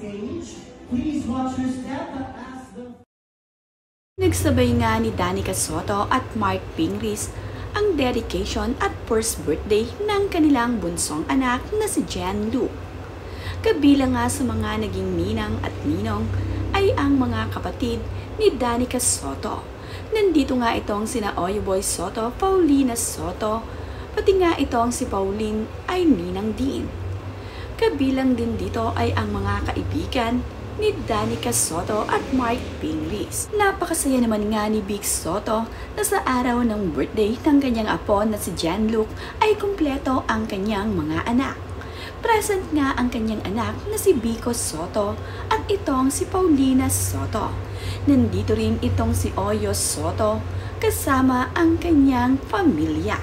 stage. Please watch your step as the... Nagsabay nga ni Danica Soto at Mark Pingris ang dedication at first birthday ng kanilang bunsong anak na si Jen Luke. Kabilang nga sa mga naging ninang at ninong ay ang mga kapatid ni Danica Soto. Nandito nga itong sina Oyeboy Soto, Paulina Soto, pati nga itong si Pauline ay ninang din. Kabilang din dito ay ang mga kaibigan ni Danica Soto at Mark Pingris. Napakasaya naman nga ni Big Soto na sa araw ng birthday ng kanyang apo na si Jen Luke ay kumpleto ang kanyang mga anak. Present nga ang kanyang anak na si Biko Soto at itong si Paulina Soto. Nandito rin itong si Oyo Soto kasama ang kanyang pamilya.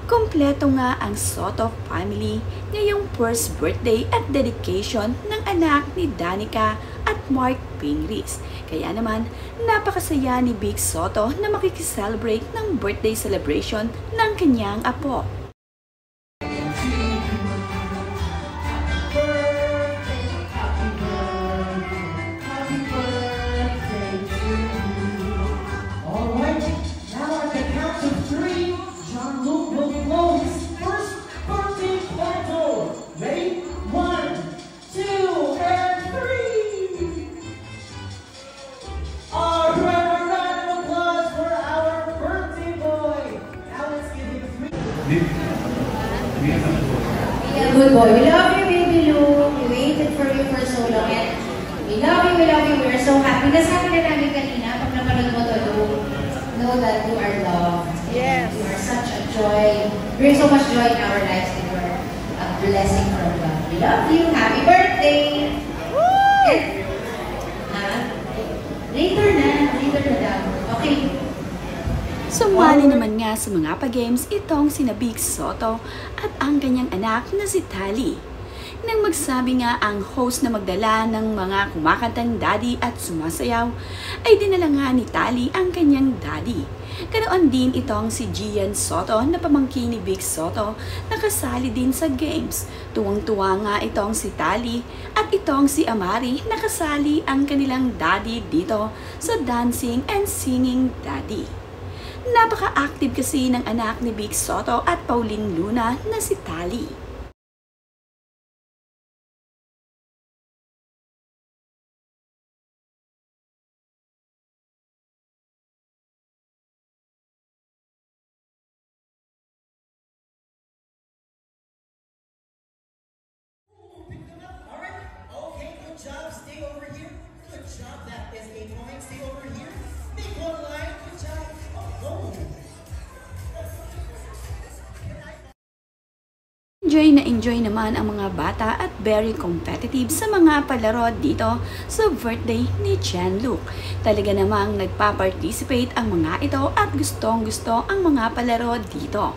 Kompleto nga ang Soto family ngayong first birthday at dedication ng anak ni Danica at Mark Pingris. Kaya naman, napakasaya ni Big Soto na makikiselebrate ng birthday celebration ng kanyang apo. Good boy. We love you, baby Luke. We waited for you for so long. And we love you, we love you. We are so happy. Nasabi na namin kanina, pag napanood mo to, Luke, know that you are loved. Yes. You are such a joy. Bring so much joy in our lives. You are a blessing from God. We love you. Happy birthday. Woo! Later na daw. Okay. Sumali naman nga sa mga pa-games itong sina Big Soto at ang kanyang anak na si Tali. Nang magsabi nga ang host na magdala ng mga kumakantang daddy at sumasayaw, ay dinala nga ni Tali ang kanyang daddy. Ganoon din itong si Gian Soto na pamangkin ni Big Soto na kasali din sa games. Tuwang-tuwa nga itong si Tali at itong si Amari na kasali ang kanilang daddy dito sa Dancing and Singing Daddy. Napaka-active kasi ng anak ni Big Soto at Pauline Luna na si Tali. Okay, good job. Stay over here. Good job. That is a point. Stay over here. Make one line. Good job. Enjoy naman ang mga bata at very competitive sa mga palaro dito sa birthday ni Jen Luke. Talaga namang nagpa-participate ang mga ito at gustong-gusto ang mga palaro dito.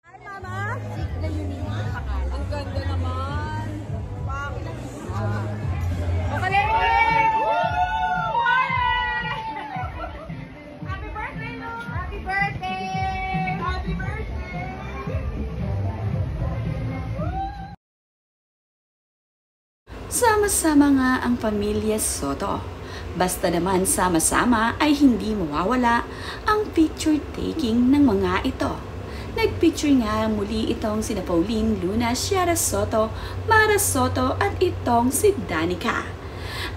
Hi, Mama! Ang ganda naman! Okay! Happy birthday, Luke! Happy birthday! Happy birthday! Sama-sama nga ang pamilya Soto. Basta naman sama-sama ay hindi mawawala ang picture taking ng mga ito. Nagpicture nga muli itong sina Pauline Luna, Ciara Soto, Mara Soto at itong si Danica.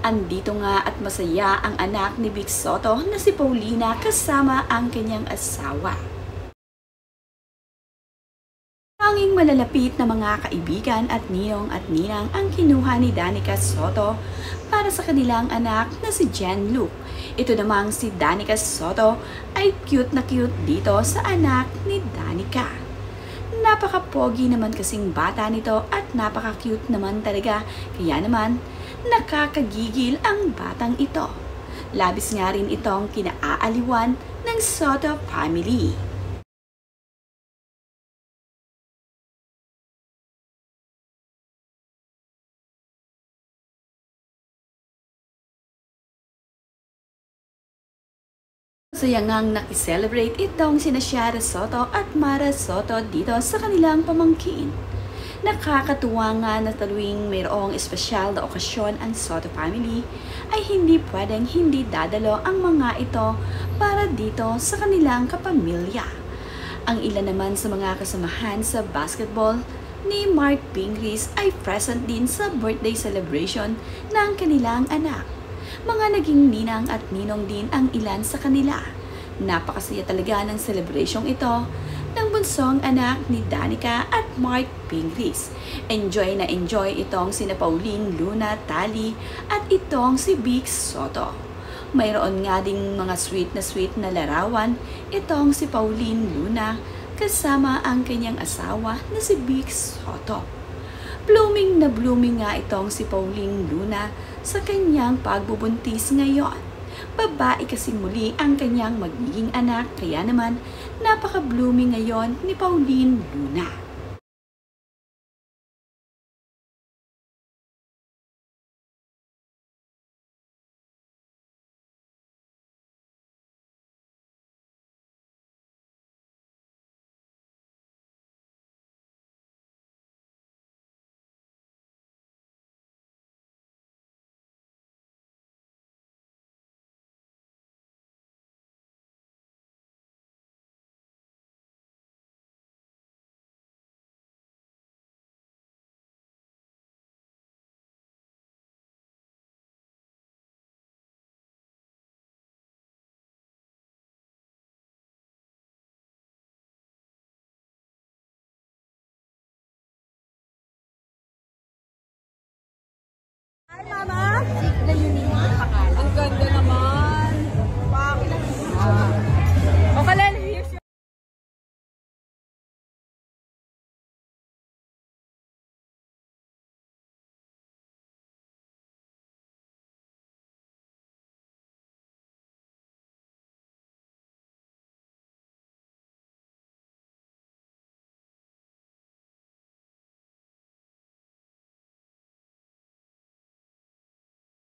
Andito nga at masaya ang anak ni Big Soto na si Paulina kasama ang kanyang asawa. Tanging malalapit na mga kaibigan at ninong at ninang ang kinuha ni Danica Soto para sa kanilang anak na si Jen Luke. Ito namang si Danica Soto ay cute na cute dito sa anak ni Danica. Napaka-pogi naman kasing bata nito at napaka-cute naman talaga. Kaya naman, nakakagigil ang batang ito. Labis nga rin itong kinaaaliwan ng Soto family. Saya ngang nakiselebrate itong sina Shara Soto at Mara Soto dito sa kanilang pamangkin. Nakakatuwa nga na tuwing mayroong espesyal na okasyon ang Soto family ay hindi pwedeng hindi dadalo ang mga ito para dito sa kanilang kapamilya. Ang ilan naman sa mga kasamahan sa basketball ni Mark Pingris ay present din sa birthday celebration ng kanilang anak. Mga naging ninang at ninong din ang ilan sa kanila. Napakasaya talaga ng celebrasyong ito ng bunsong anak ni Danica at Mark Pingris. Enjoy na enjoy itong sina Pauline Luna Tali at itong si Vic Soto. Mayroon nga ding mga sweet na larawan itong si Pauline Luna kasama ang kanyang asawa na si Vic Soto. Blooming na blooming nga itong si Pauline Luna sa kanyang pagbubuntis ngayon. Babae kasi muli ang kanyang magiging anak, kaya naman napaka-blooming ngayon ni Pauline Luna. Hi, Mama! Ang ganda